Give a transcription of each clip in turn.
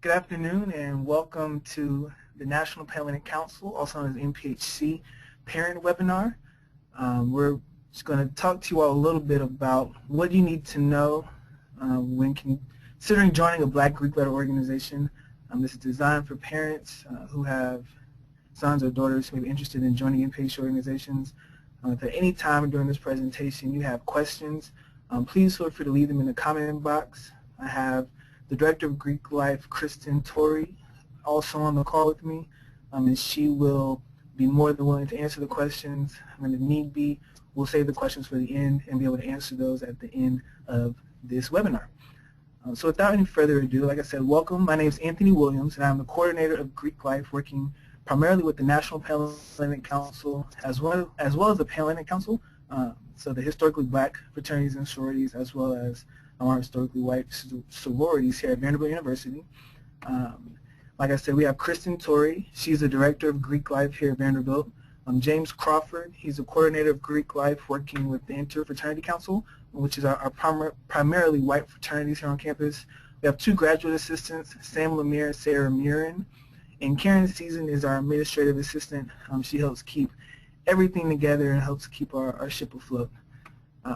Good afternoon and welcome to the National Pan-Hellenic Council, also known as NPHC, parent webinar. We're just going to talk to you all a little bit about what you need to know when considering joining a Black Greek-led organization. This is designed for parents who have sons or daughters who may be interested in joining NPHC organizations. If at any time during this presentation you have questions, please feel free to leave them in the comment box. I have the Director of Greek Life, Kristin, Torrey, also on the call with me, and she will be more than willing to answer the questions. And if need be, we'll save the questions for the end and be able to answer those at the end of this webinar. So without any further ado, like I said, welcome. My name is Anthony Williams, and I'm the coordinator of Greek Life, working primarily with the National Pan-Hellenic Council as well as the Pan-Hellenic Council, so the historically Black fraternities and sororities, as well as our historically white sororities here at Vanderbilt University. Like I said, we have Kristin Torrey. She's the director of Greek Life here at Vanderbilt. James Crawford, he's the coordinator of Greek Life, working with the Inter-Fraternity Council, which is our primarily white fraternities here on campus. We have two graduate assistants, Sam Lemire and Sarah Murin. And Karen Season is our administrative assistant. She helps keep everything together and helps keep our ship afloat.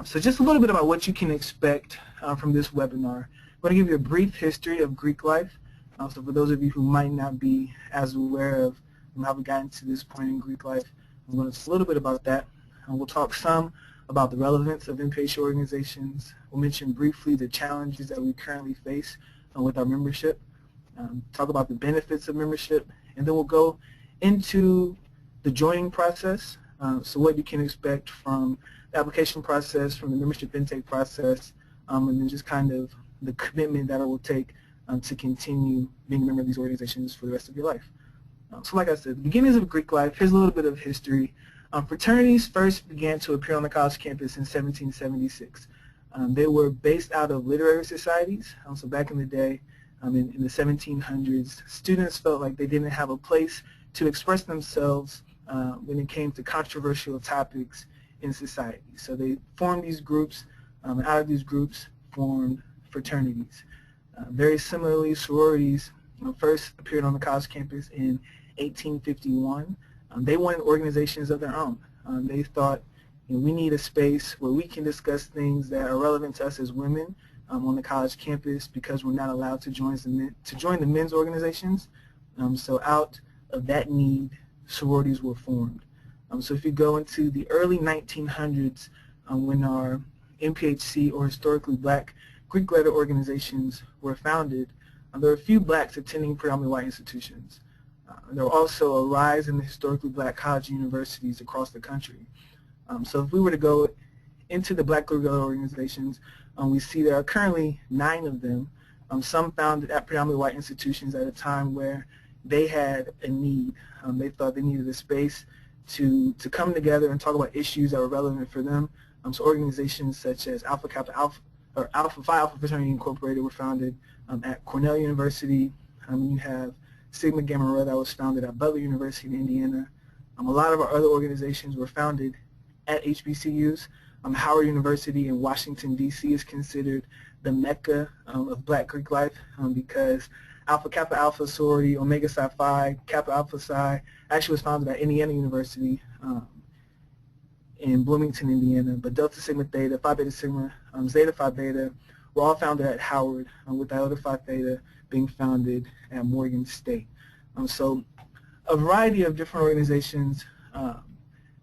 So just a little bit about what you can expect from this webinar. I'm going to give you a brief history of Greek life. So for those of you who might not be as aware of how we got into this point in Greek life, I'm going to talk a little bit about that. We'll talk some about the relevance of NPHC organizations. We'll mention briefly the challenges that we currently face with our membership. Talk about the benefits of membership, and then we'll go into the joining process. So what you can expect from the application process, from the membership intake process, and then just kind of the commitment that it will take to continue being a member of these organizations for the rest of your life. So like I said, the beginnings of Greek life, here's a little bit of history. Fraternities first began to appear on the college campus in 1776. They were based out of literary societies. So back in the day, in the 1700s, students felt like they didn't have a place to express themselves when it came to controversial topics in society. So they formed these groups, and out of these groups formed fraternities. Very similarly, sororities first appeared on the college campus in 1851. They wanted organizations of their own. They thought, we need a space where we can discuss things that are relevant to us as women on the college campus, because we're not allowed to join the men's organizations. So out of that need, sororities were formed. So if you go into the early 1900s, when our NPHC, or historically Black Greek-led organizations, were founded, there were a few blacks attending predominantly white institutions. There were also a rise in the historically Black college universities across the country. So if we were to go into the Black Greek-led organizations, we see there are currently 9 of them, some founded at predominantly white institutions at a time where they had a need. They thought they needed a space to come together and talk about issues that were relevant for them. So organizations such as Alpha Phi Alpha Fraternity Incorporated were founded at Cornell University. You have Sigma Gamma Rho that was founded at Butler University in Indiana. A lot of our other organizations were founded at HBCUs. Howard University in Washington, D.C. is considered the mecca of Black Greek life because Alpha Kappa Alpha sorority, Omega Psi Phi, Kappa Alpha Psi actually was founded at Indiana University in Bloomington, Indiana. But Delta Sigma Theta, Phi Beta Sigma, Zeta Phi Beta were all founded at Howard, with Iota Phi Theta being founded at Morgan State. So a variety of different organizations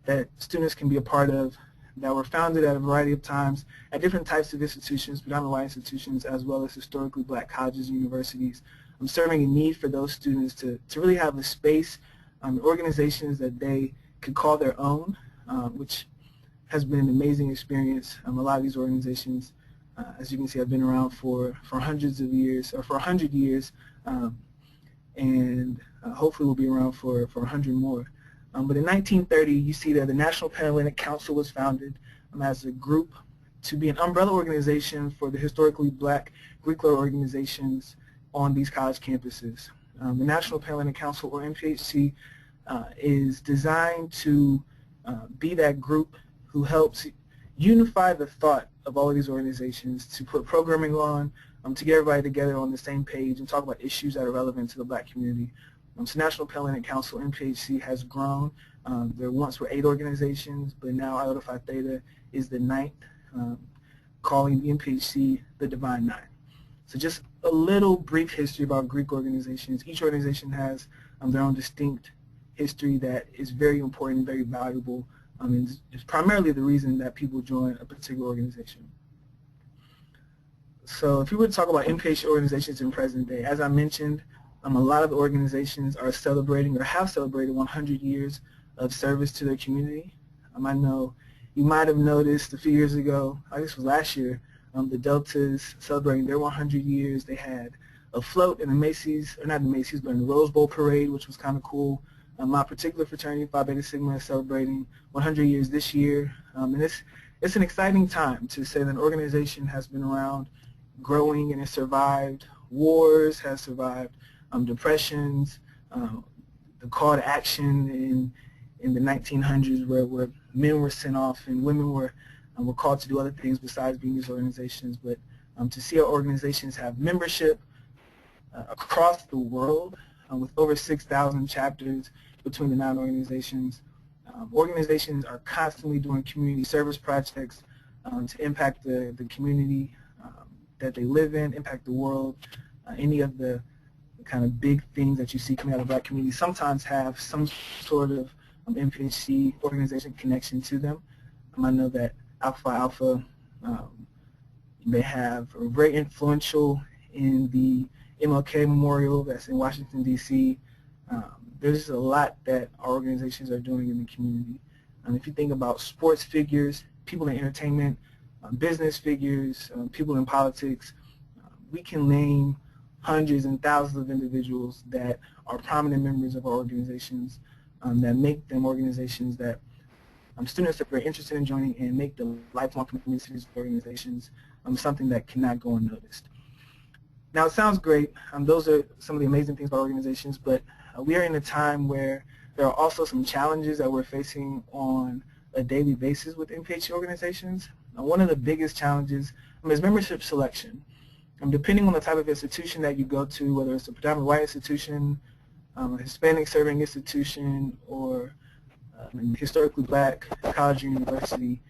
that students can be a part of that were founded at a variety of times at different types of institutions, predominantly white institutions, as well as historically Black colleges and universities, serving a need for those students to really have a space, organizations that they could call their own, which has been an amazing experience. A lot of these organizations, as you can see, have been around for hundreds of years, or for 100 years, and hopefully will be around for 100 more. But in 1930, you see that the National Pan-Hellenic Council was founded as a group to be an umbrella organization for the historically Black Greek-led organizations on these college campuses. The National Pan-Hellenic Council, or NPHC, is designed to be that group who helps unify the thought of all of these organizations, to put programming on, to get everybody together on the same page and talk about issues that are relevant to the Black community. So National Pan-Hellenic Council, NPHC, has grown. There once were 8 organizations, but now Iota Phi Theta is the 9th, calling the NPHC the Divine Nine. So just a little brief history about Greek organizations. Each organization has their own distinct history that is very important and very valuable, and is primarily the reason that people join a particular organization. So if we were to talk about NPHC organizations in present day, as I mentioned, a lot of the organizations are celebrating or have celebrated 100 years of service to their community. I know you might have noticed a few years ago, I guess it was last year, the Deltas celebrating their 100 years. They had a float in the Macy's, or not the Macy's, but in the Rose Bowl parade, which was kind of cool. My particular fraternity, Phi Beta Sigma, is celebrating 100 years this year. And it's an exciting time to say that an organization has been around, growing, and has survived wars, has survived depressions, the call to action in the 1900s where men were sent off and women were called to do other things besides being these organizations. But to see our organizations have membership across the world with over 6,000 chapters between the 9 organizations. Organizations are constantly doing community service projects to impact the community that they live in, impact the world. Any of the kind of big things that you see coming out of Black communities sometimes have some sort of NPHC organization connection to them. I know that Alpha Phi Alpha, they are very influential in the MLK Memorial that's in Washington, D.C. There's just a lot that our organizations are doing in the community. If you think about sports figures, people in entertainment, business figures, people in politics, we can name hundreds and thousands of individuals that are prominent members of our organizations that make them organizations that students are very interested in joining and make the lifelong commitment to these organizations something that cannot go unnoticed. Now, it sounds great. Those are some of the amazing things about organizations, but we are in a time where there are also some challenges that we're facing on a daily basis with NPHC organizations. One of the biggest challenges is membership selection. Depending on the type of institution that you go to, whether it's a predominantly white institution, a Hispanic serving institution, or historically Black college or university,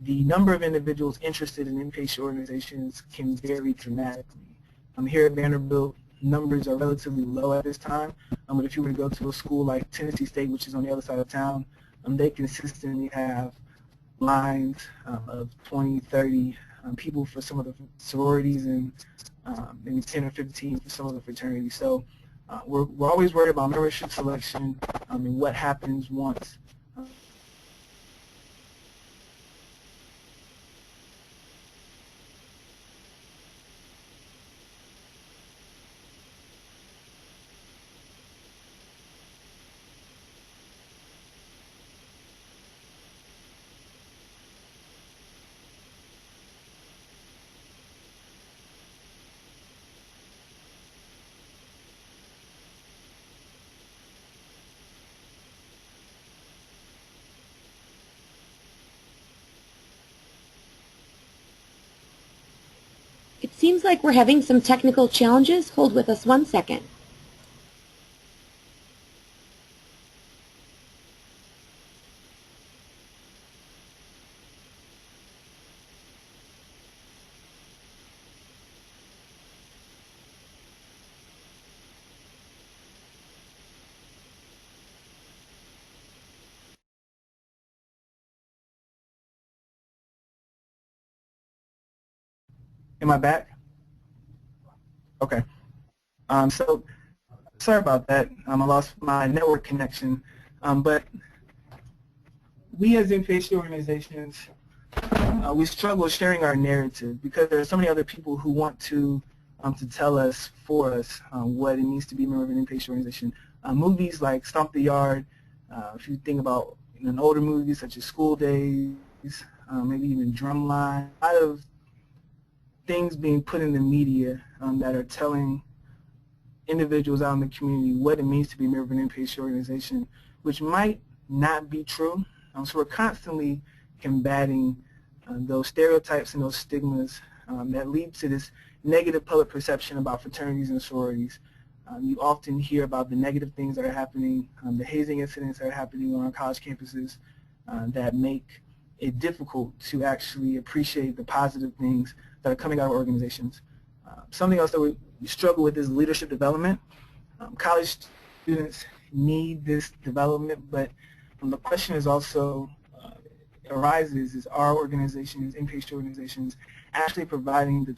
the number of individuals interested in NPHC organizations can vary dramatically. Here at Vanderbilt, numbers are relatively low at this time, but if you were to go to a school like Tennessee State, which is on the other side of town, they consistently have lines of 20, 30 people for some of the sororities and maybe 10 or 15 for some of the fraternities. So we're always worried about membership selection and what happens once It seems like we're having some technical challenges. Hold with us 1 second. Am I back? Okay. So sorry about that. I lost my network connection. But we as NPHC organizations, we struggle sharing our narrative because there are so many other people who want to tell us for us what it means to be a member of an NPHC organization. Movies like Stomp the Yard, if you think about an older movies such as School Days, maybe even Drumline, a lot of things being put in the media that are telling individuals out in the community what it means to be a member of an NPHC organization, which might not be true. So we're constantly combating those stereotypes and those stigmas that lead to this negative public perception about fraternities and sororities. You often hear about the negative things that are happening, the hazing incidents that are happening on our college campuses that make it difficult to actually appreciate the positive things that are coming out of organizations. Something else that we struggle with is leadership development. College students need this development, but the question is also arises is our organizations, NPHC organizations, actually providing the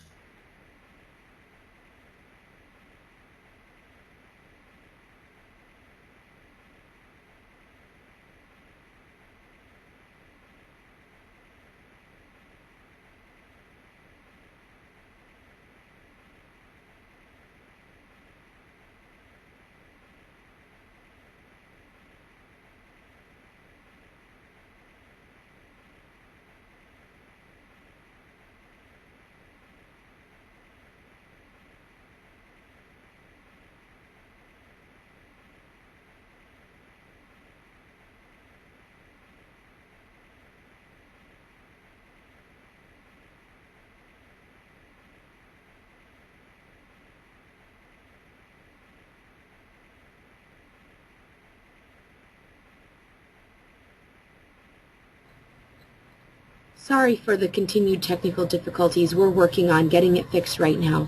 Sorry for the continued technical difficulties. We're working on getting it fixed right now.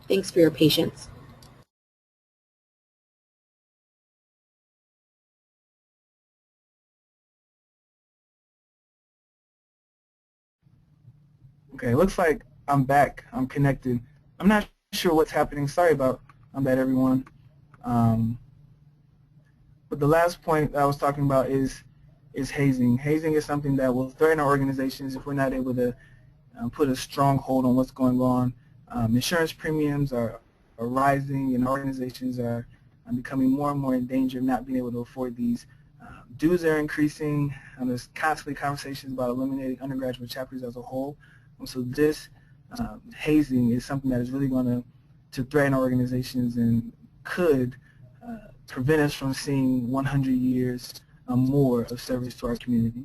Thanks for your patience. Okay, looks like I'm back. I'm connected. I'm not sure what's happening. Sorry about that, everyone. But the last point I was talking about is hazing. Hazing is something that will threaten our organizations if we're not able to put a strong hold on what's going on. Insurance premiums are rising, and organizations are becoming more and more in danger of not being able to afford these. Dues are increasing, and there's constantly conversations about eliminating undergraduate chapters as a whole. So this hazing is something that is really going to threaten our organizations and could prevent us from seeing 100 years more of service to our community.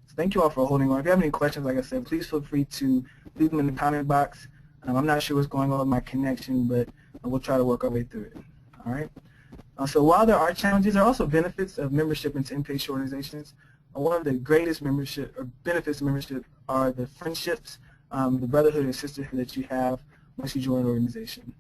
So thank you all for holding on. If you have any questions, like I said, please feel free to leave them in the comment box. I'm not sure what's going on with my connection, but we'll try to work our way through it. All right. So while there are challenges, there are also benefits of membership into NPHC organizations. One of the greatest benefits of membership are the friendships, the brotherhood and sisterhood that you have once you join an organization.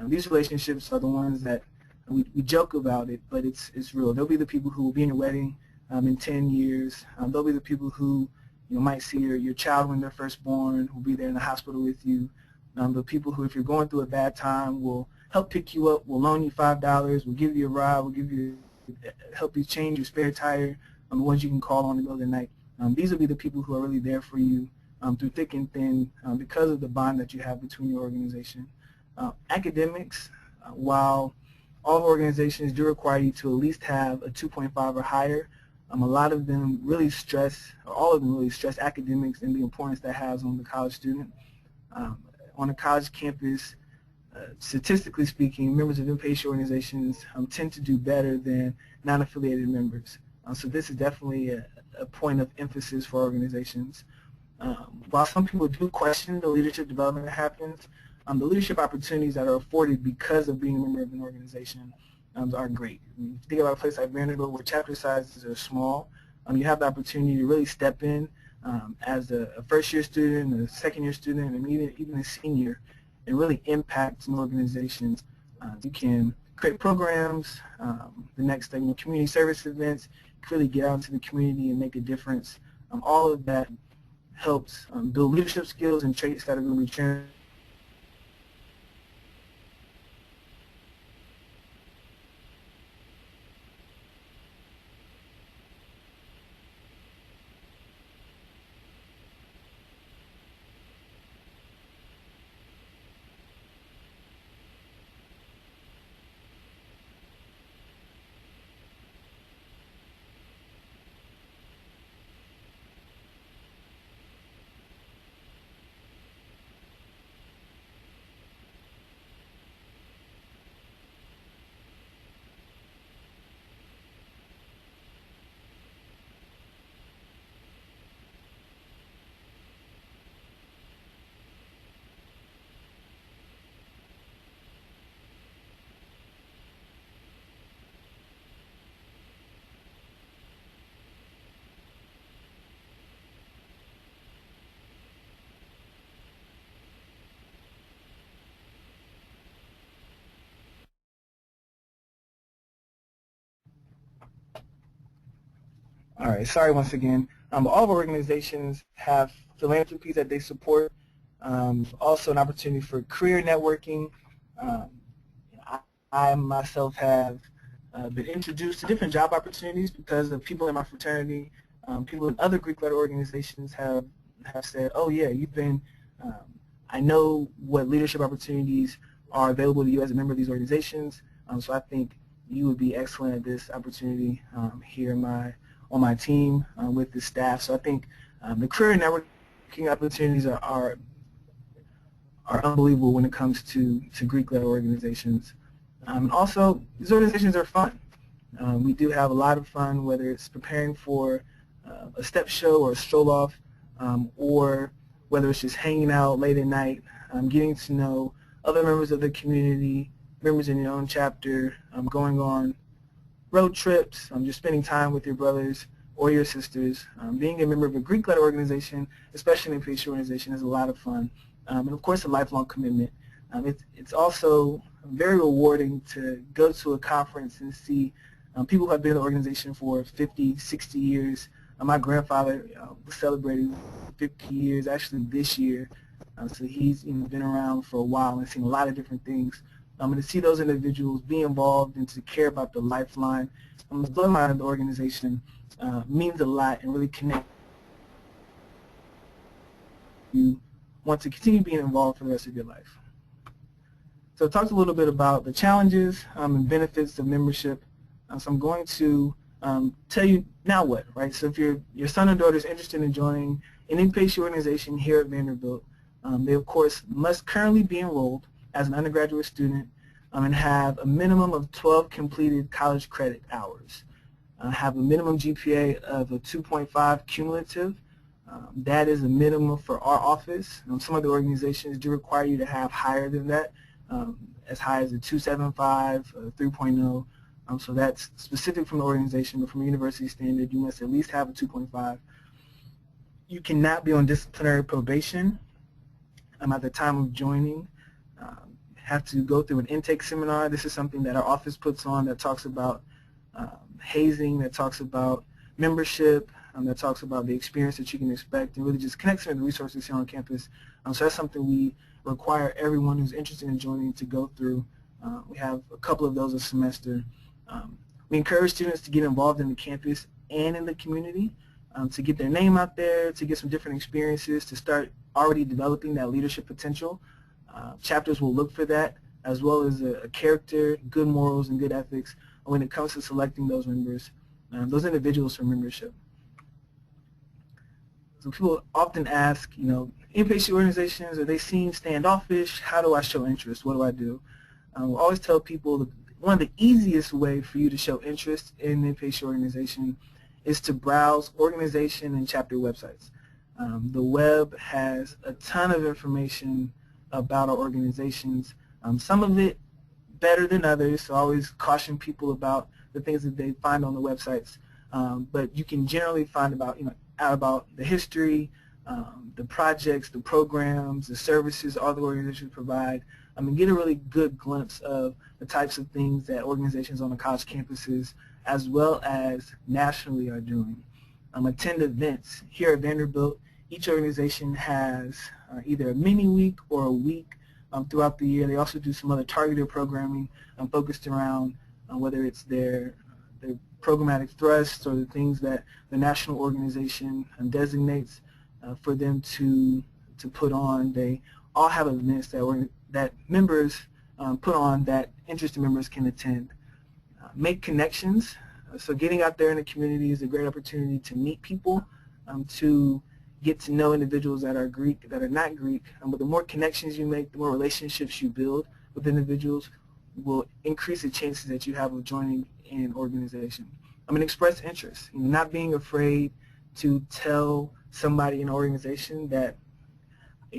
These relationships are the ones that we joke about it, but it's real. They'll be the people who will be in your wedding in 10 years. They'll be the people who might see your child when they're first born, who will be there in the hospital with you. The people who, if you're going through a bad time, will help pick you up, will loan you $5, will give you a ride, will help you change your spare tire, the ones you can call on in the middle of the night. These will be the people who are really there for you through thick and thin because of the bond that you have between your organization. Academics, while all organizations do require you to at least have a 2.5 or higher, a lot of them really stress, or all of them really stress academics and the importance that has on the college student. On a college campus, statistically speaking, members of NPHC organizations tend to do better than non-affiliated members. So this is definitely a point of emphasis for organizations. While some people do question the leadership development that happens, the leadership opportunities that are afforded because of being a member of an organization are great. If you think about a place like Vanderbilt where chapter sizes are small, you have the opportunity to really step in as a first-year student, a second-year student, and even a senior, and really impact some organizations. You can create programs, the next thing, community service events, really get out into the community and make a difference. All of that helps build leadership skills and traits that are going to be transferred. All right, sorry once again. All of our organizations have philanthropies that they support, also an opportunity for career networking. I myself have been introduced to different job opportunities because of people in my fraternity. People in other Greek letter organizations have said, oh yeah, I know what leadership opportunities are available to you as a member of these organizations, so I think you would be excellent at this opportunity here on my team with the staff. So I think the career networking opportunities are unbelievable when it comes to Greek letter organizations. Also, these organizations are fun. We do have a lot of fun, whether it's preparing for a step show or a stroll-off, or whether it's just hanging out late at night, getting to know other members of the community, members in your own chapter, going on road trips, just spending time with your brothers or your sisters. Being a member of a Greek letter organization, especially an NPHC organization, is a lot of fun. And of course, a lifelong commitment. It's also very rewarding to go to a conference and see people who have been in the organization for 50, 60 years. My grandfather was celebrating 50 years actually this year, so he's been around for a while and seen a lot of different things. And to see those individuals be involved and to care about the lifeline, the bloodline of the organization means a lot and really connect. You want to continue being involved for the rest of your life. So I talked a little bit about the challenges and benefits of membership. So I'm going to tell you now what, right? So if your son or daughter is interested in joining an NPHC organization here at Vanderbilt, they of course must currently be enrolled as an undergraduate student and have a minimum of 12 completed college credit hours. Have a minimum GPA of a 2.5 cumulative. That is a minimum for our office. Some of the organizations do require you to have higher than that, as high as a 2.75, 3.0. So that's specific from the organization, but from a university standard, you must at least have a 2.5. You cannot be on disciplinary probation at the time of joining. Have to go through an intake seminar. This is something that our office puts on that talks about hazing, that talks about membership, that talks about the experience that you can expect, and really just connects with the resources here on campus. So that's something we require everyone who's interested in joining to go through. We have a couple of those a semester. We encourage students to get involved in the campus and in the community, to get their name out there, to get some different experiences, to start already developing that leadership potential. Chapters will look for that, as well as a character, good morals, and good ethics when it comes to selecting those members, those individuals for membership. So people often ask, NPHC organizations, are they seen standoffish? How do I show interest? What do I do? We always tell people that one of the easiest ways for you to show interest in the NPHC organization is to browse organization and chapter websites. The web has a ton of information about our organizations, some of it better than others, so I always caution people about the things that they find on the websites. But you can generally find out about the history, the projects, the programs, the services all the organizations provide, and get a really good glimpse of the types of things that organizations on the college campuses as well as nationally are doing. Attend events. Here at Vanderbilt, each organization has either a mini week or a week throughout the year. They also do some other targeted programming focused around whether it's their programmatic thrusts or the things that the national organization designates for them to put on. They all have events that members put on that interested members can attend. Make connections. So getting out there in the community is a great opportunity to meet people, to get to know individuals that are Greek, that are not Greek. But the more connections you make, the more relationships you build with individuals will increase the chances that you have of joining an organization. Express interest. Not being afraid to tell somebody in an organization that,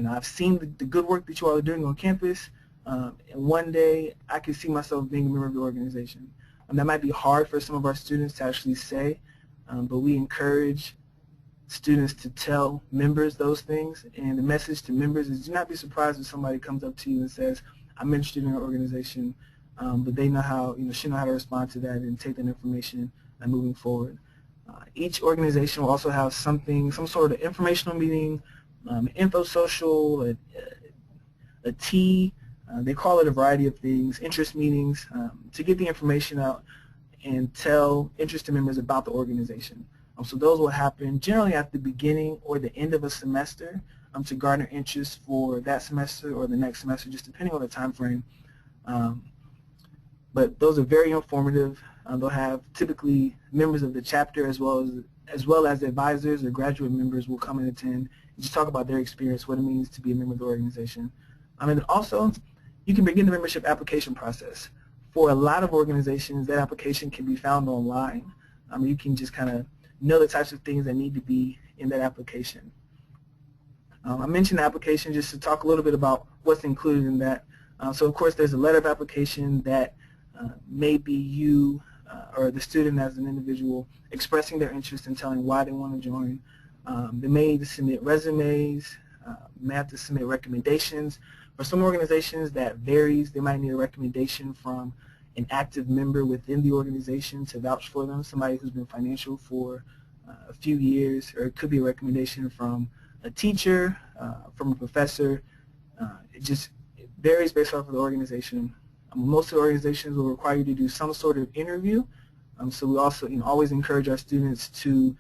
I've seen the good work that you all are doing on campus, and one day I can see myself being a member of the organization. That might be hard for some of our students to actually say, but we encourage students to tell members those things, and the message to members is do not be surprised if somebody comes up to you and says, I'm interested in your organization, but they know how, should know how to respond to that and take that information and moving forward. Each organization will also have some sort of informational meeting, info social, a tea. They call it a variety of things, interest meetings, to get the information out and tell interested members about the organization. So those will happen generally at the beginning or the end of a semester to garner interest for that semester or the next semester, just depending on the time frame. But those are very informative. They'll have typically members of the chapter as well as advisors or graduate members will come and attend and just talk about their experience, what it means to be a member of the organization. And also, you can begin the membership application process. For a lot of organizations, that application can be found online. You can just kind of know the types of things that need to be in that application. I mentioned the application just to talk a little bit about what's included in that. So of course, there's a letter of application that may be you or the student as an individual expressing their interest and telling why they want to join. They may need to submit resumes, may have to submit recommendations. For some organizations that varies. They might need a recommendation from an active member within the organization to vouch for them, somebody who's been financial for a few years, or it could be a recommendation from a teacher, from a professor. It varies based off of the organization. Most of the organizations will require you to do some sort of interview. So we also always encourage our students to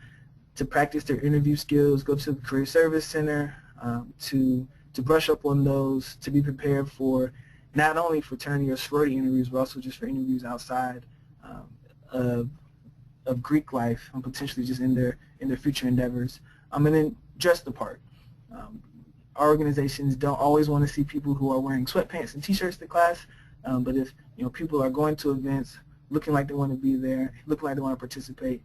practice their interview skills, go to the Career Service Center to brush up on those, to be prepared for not only fraternity or sorority interviews, but also just for interviews outside of Greek life, and potentially just in their future endeavors. And then dress the part. Our organizations don't always want to see people who are wearing sweatpants and t-shirts to class, but if people are going to events looking like they want to be there, looking like they want to participate,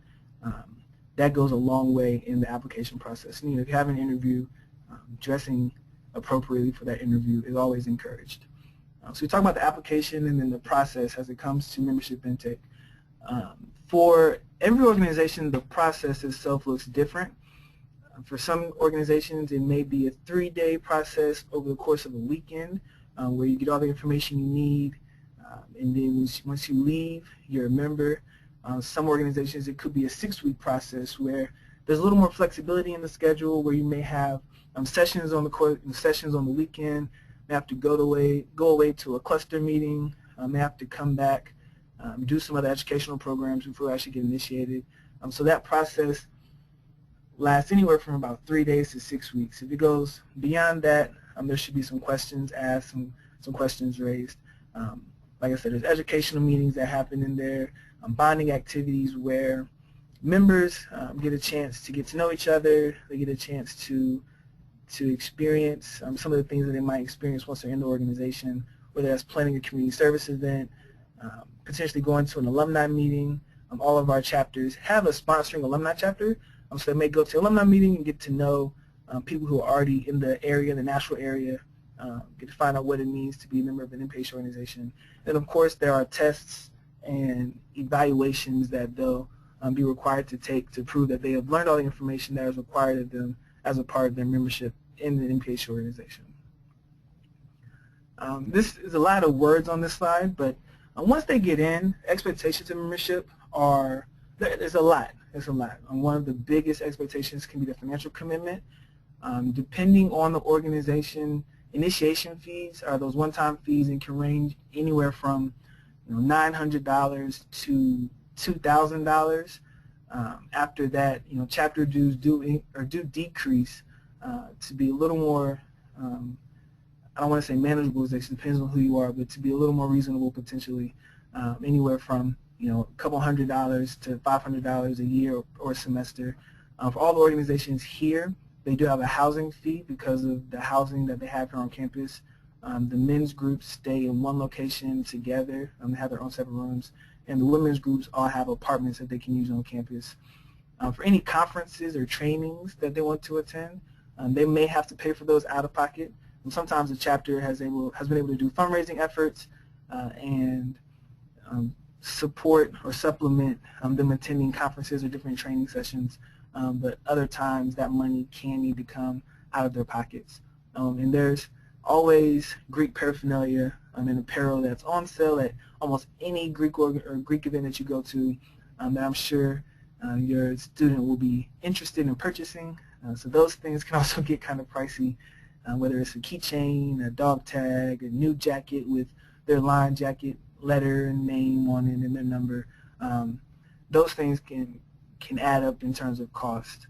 that goes a long way in the application process. And, if you have an interview, dressing appropriately for that interview is always encouraged. So we talk about the application and then the process as it comes to membership intake. For every organization, the process itself looks different. For some organizations, it may be a 3-day process over the course of a weekend where you get all the information you need, and then once you leave, you're a member. Some organizations, it could be a 6-week process where there's a little more flexibility in the schedule, where you may have sessions on the weekend, may have to go away to a cluster meeting, may have to come back, do some other educational programs before we actually get initiated. So that process lasts anywhere from about 3 days to 6 weeks. If it goes beyond that, there should be some questions asked, some questions raised. Like I said, there's educational meetings that happen in there, bonding activities where members get a chance to get to know each other. They get a chance to experience some of the things that they might experience once they're in the organization, whether that's planning a community service event, potentially going to an alumni meeting. All of our chapters have a sponsoring alumni chapter, so they may go to an alumni meeting and get to know people who are already in the area, the Nashville area, get to find out what it means to be a member of an NPHC organization. And of course, there are tests and evaluations that they'll be required to take to prove that they have learned all the information that is required of them as a part of their membership in the NPHC organization. This is a lot of words on this slide, but once they get in, expectations of membership are, there's a lot. It's a lot. One of the biggest expectations can be the financial commitment. Depending on the organization, initiation fees are those one-time fees and can range anywhere from $900 to $2,000. After that, chapter dues do decrease to be a little more, I don't want to say manageable, it depends on who you are, but to be a little more reasonable potentially, anywhere from a couple $100 to $500 a year or a semester. For all the organizations here, they do have a housing fee because of the housing that they have here on campus. The men's groups stay in one location together. They have their own separate rooms. And the women's groups all have apartments that they can use on campus. For any conferences or trainings that they want to attend, they may have to pay for those out of pocket. And sometimes the chapter has been able to do fundraising efforts and support or supplement them attending conferences or different training sessions. But other times that money can need to come out of their pockets. And there's always Greek paraphernalia and apparel that's on sale at almost any Greek event that you go to that I'm sure your student will be interested in purchasing. So those things can also get kind of pricey, whether it's a keychain, a dog tag, a new jacket with their line jacket letter and name on it and their number. Those things can add up in terms of cost.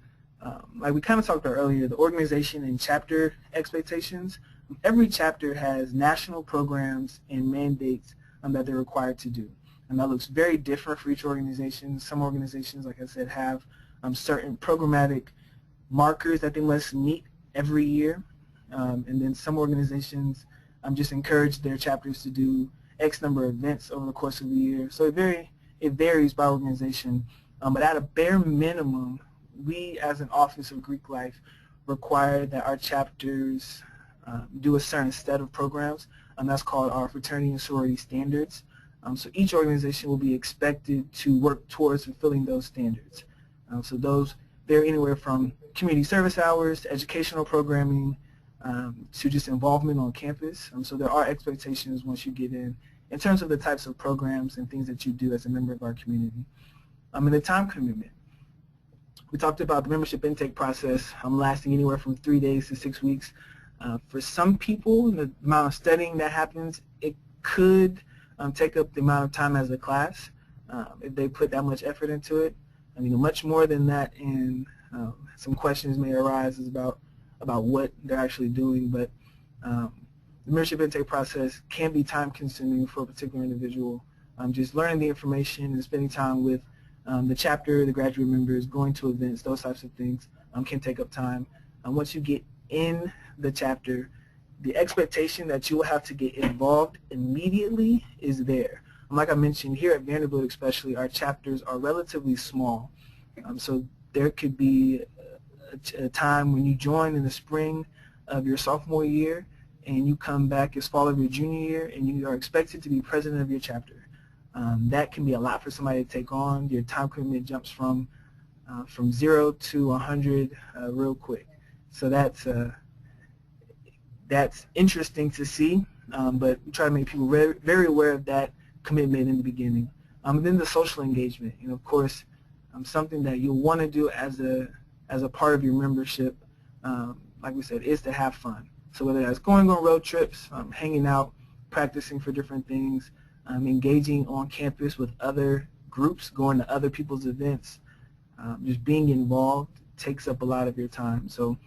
Like we kind of talked about earlier, the organization and chapter expectations. Every chapter has national programs and mandates that they're required to do. And that looks very different for each organization. Some organizations, like I said, have certain programmatic markers that they must meet every year. And then some organizations just encourage their chapters to do X number of events over the course of the year. So it varies by organization. But at a bare minimum, we as an Office of Greek Life require that our chapters do a certain set of programs, and that's called our fraternity and sorority standards. So each organization will be expected to work towards fulfilling those standards. So those vary anywhere from community service hours to educational programming to just involvement on campus. So there are expectations once you get in terms of the types of programs and things that you do as a member of our community. And the time commitment. We talked about the membership intake process lasting anywhere from 3 days to 6 weeks. For some people, the amount of studying that happens, it could take up the amount of time as a class if they put that much effort into it. Much more than that, and some questions may arise about what they're actually doing, but the membership intake process can be time-consuming for a particular individual. Just learning the information and spending time with the chapter, the graduate members, going to events, those types of things can take up time. Once you get in the chapter, the expectation that you will have to get involved immediately is there. Like I mentioned, here at Vanderbilt especially, our chapters are relatively small. So there could be a time when you join in the spring of your sophomore year and you come back as fall of your junior year and you are expected to be president of your chapter. That can be a lot for somebody to take on. Your time commitment jumps from 0 to 100 real quick. So that's interesting to see, but we try to make people very aware of that commitment in the beginning. And then the social engagement, of course, something that you'll want to do as a part of your membership, like we said, is to have fun. So whether that's going on road trips, hanging out, practicing for different things, engaging on campus with other groups, going to other people's events, just being involved takes up a lot of your time. So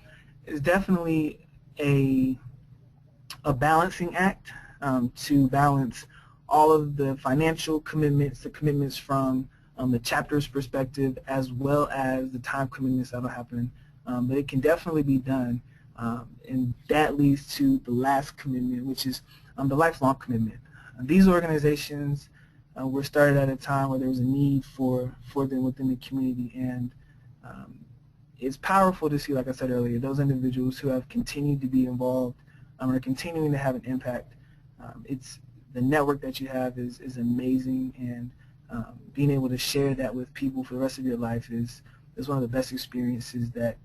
it's definitely a balancing act to balance all of the financial commitments, the commitments from the chapter's perspective, as well as the time commitments that will happen. But it can definitely be done, and that leads to the last commitment, which is the lifelong commitment. These organizations were started at a time where there was a need for them within the community, and it's powerful to see, like I said earlier, those individuals who have continued to be involved are continuing to have an impact. It's the network that you have is amazing, and being able to share that with people for the rest of your life is one of the best experiences that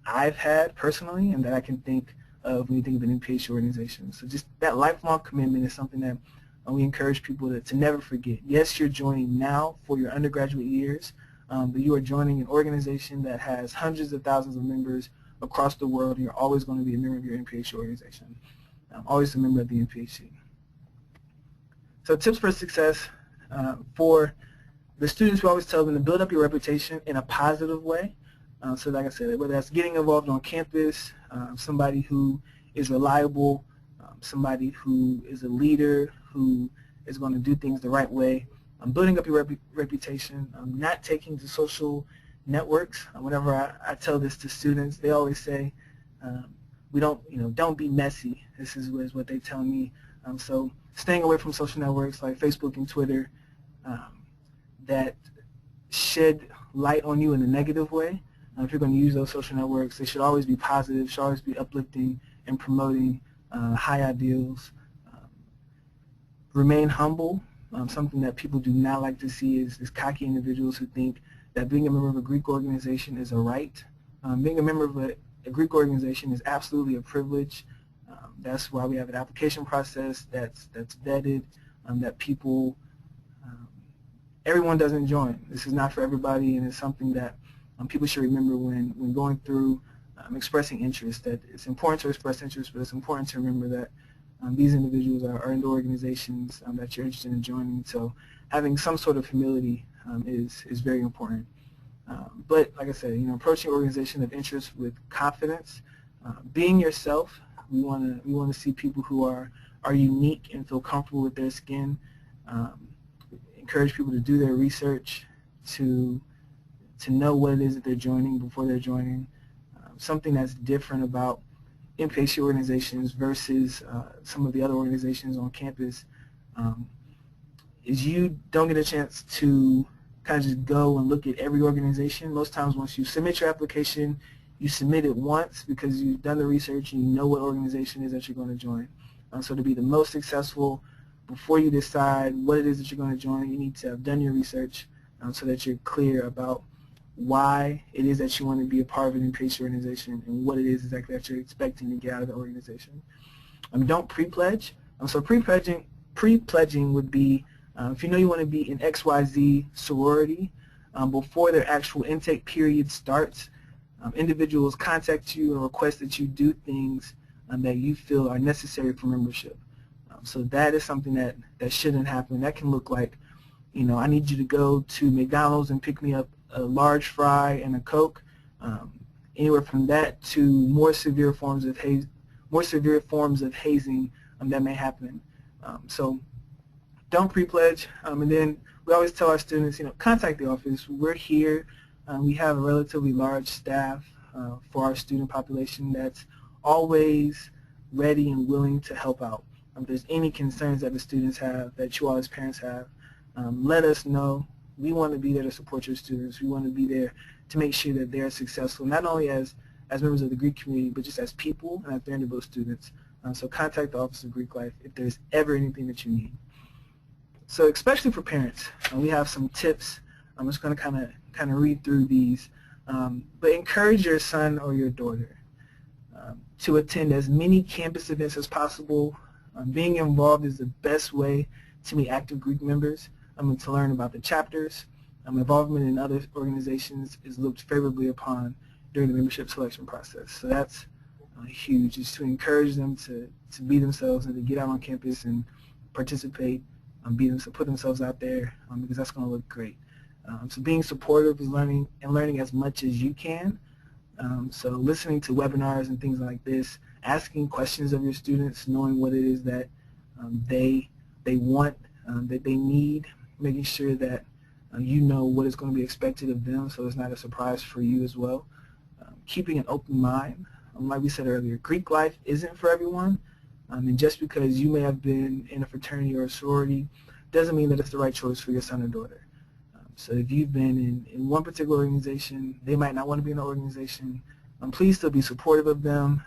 I've had personally, and that I can think of when you think of an NPHC organization. So just that lifelong commitment is something that we encourage people to never forget. Yes, you're joining now for your undergraduate years, but you are joining an organization that has hundreds of thousands of members across the world, and you're always going to be a member of your NPHC organization. Always a member of the NPHC. So tips for success for the students, we always tell them to build up your reputation in a positive way. So like I said, whether that's getting involved on campus, somebody who is reliable, somebody who is a leader, who is going to do things the right way, building up your reputation, not taking to social networks. Whenever I tell this to students, they always say, we don't be messy. This is what they tell me. So staying away from social networks like Facebook and Twitter that shed light on you in a negative way. If you're going to use those social networks, they should always be positive, should always be uplifting and promoting high ideals. Remain humble. Something that people do not like to see is cocky individuals who think that being a member of a Greek organization is a right. Being a member of a Greek organization is absolutely a privilege. That's why we have an application process that's vetted, that people everyone doesn't join. This is not for everybody, and it's something that people should remember when going through expressing interest, that it's important to express interest, but it's important to remember that these individuals are in the organizations that you're interested in joining. So having some sort of humility is very important. But like I said, approaching organization of interest with confidence, being yourself. We want to see people who are unique and feel comfortable with their skin. Encourage people to do their research, to know what it is that they're joining before they're joining. Something that's different about NPHC organizations versus some of the other organizations on campus is you don't get a chance to kind of just go and look at every organization. Most times once you submit your application, you submit it once because you've done the research and you know what organization it is that you're going to join. So to be the most successful, before you decide what it is that you're going to join, you need to have done your research so that you're clear about why it is that you want to be a part of an NPHC organization and what it is exactly that you're expecting to get out of the organization. Don't pre-pledge. So pre-pledging would be if you know you want to be in XYZ sorority before their actual intake period starts, individuals contact you and request that you do things that you feel are necessary for membership. So that is something that shouldn't happen. That can look like, I need you to go to McDonald's and pick me up a large fry and a Coke. Anywhere from that to more severe forms of hazing that may happen. So don't pre-pledge. And then we always tell our students, contact the office. We're here. We have a relatively large staff for our student population that's always ready and willing to help out. If there's any concerns that the students have, that you all as parents have, let us know. We want to be there to support your students. We want to be there to make sure that they're successful, not only as members of the Greek community, but just as people and as Vanderbilt students. So contact the Office of Greek Life if there's ever anything that you need. So especially for parents, we have some tips. I'm just going to kind of read through these. But encourage your son or your daughter to attend as many campus events as possible. Being involved is the best way to meet active Greek members. To learn about the chapters. Involvement in other organizations is looked favorably upon during the membership selection process. So that's huge, is to encourage them to be themselves and to get out on campus and participate, put themselves out there because that's going to look great. So being supportive is learning as much as you can. So listening to webinars and things like this, asking questions of your students, knowing what it is that they want, that they need, making sure that you know what is going to be expected of them so it's not a surprise for you as well. Keeping an open mind. Like we said earlier, Greek life isn't for everyone, and just because you may have been in a fraternity or a sorority doesn't mean that it's the right choice for your son or daughter. So if you've been in one particular organization, they might not want to be in an organization. Please still be supportive of them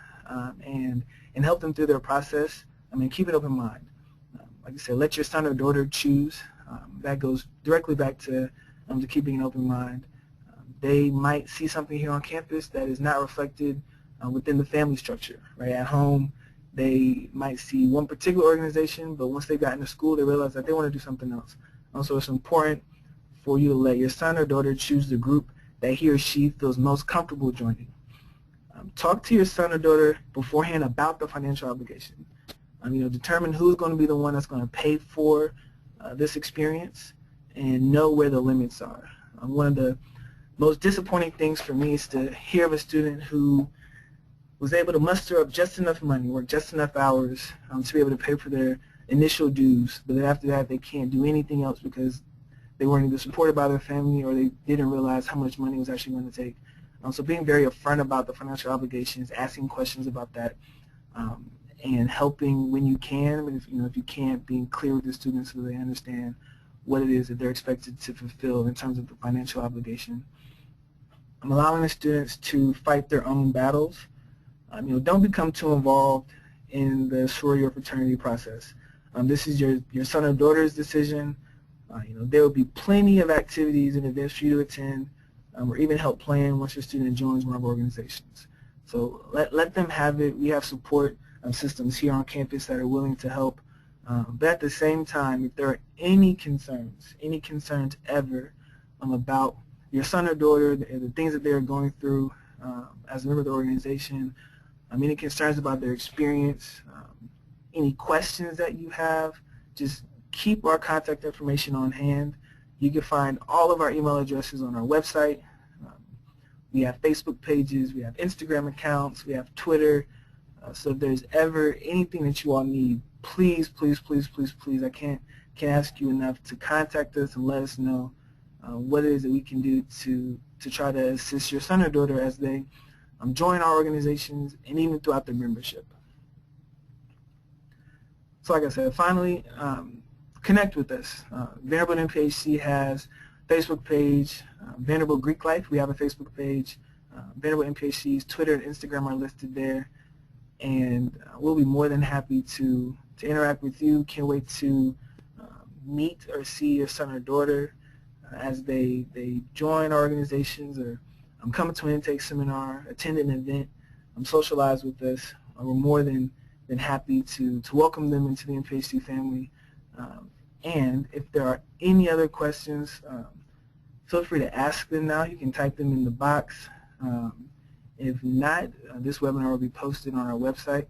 and help them through their process. Keep an open mind. Like I said, let your son or daughter choose. That goes directly back to keeping an open mind. They might see something here on campus that is not reflected within the family structure. Right at home, they might see one particular organization, but once they've gotten to school, they realize that they want to do something else. So it's important for you to let your son or daughter choose the group that he or she feels most comfortable joining. Talk to your son or daughter beforehand about the financial obligation. Determine who's going to be the one that's going to pay for this experience and know where the limits are. One of the most disappointing things for me is to hear of a student who was able to muster up just enough money, work just enough hours to be able to pay for their initial dues, but then after that they can't do anything else because they weren't either supported by their family or they didn't realize how much money it was actually going to take. So being very upfront about the financial obligations, asking questions about that, and helping when you can, but if you can't, being clear with the students so they understand what it is that they're expected to fulfill in terms of the financial obligation. Allowing the students to fight their own battles. Don't become too involved in the sorority or fraternity process. This is your son or daughter's decision. There will be plenty of activities and events for you to attend or even help plan once your student joins one of our organizations. So let them have it. We have support systems here on campus that are willing to help But at the same time, if there are any concerns ever about your son or daughter, the things that they're going through as a member of the organization, any concerns about their experience, any questions that you have, just keep our contact information on hand. You can find all of our email addresses on our website. We have Facebook pages, we have Instagram accounts, we have Twitter. So if there's ever anything that you all need, please, please, please, please, please, I can't ask you enough to contact us and let us know what it is that we can do to try to assist your son or daughter as they join our organizations and even throughout their membership. So like I said, finally, connect with us. Vanderbilt NPHC has a Facebook page. Vanderbilt Greek Life, we have a Facebook page. Vanderbilt NPHC's Twitter and Instagram are listed there. And we'll be more than happy to interact with you. Can't wait to meet or see your son or daughter as they join our organizations or come to an intake seminar, attend an event, socialize with us. We're more than happy to welcome them into the NPHC family. And if there are any other questions, feel free to ask them now. You can type them in the box. If not, this webinar will be posted on our website.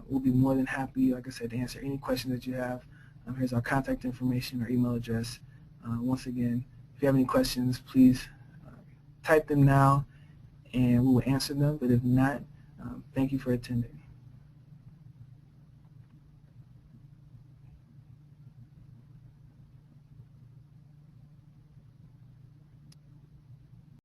We'll be more than happy, like I said, to answer any questions that you have. Here's our contact information, our email address. Once again, if you have any questions, please type them now and we will answer them. But if not, thank you for attending.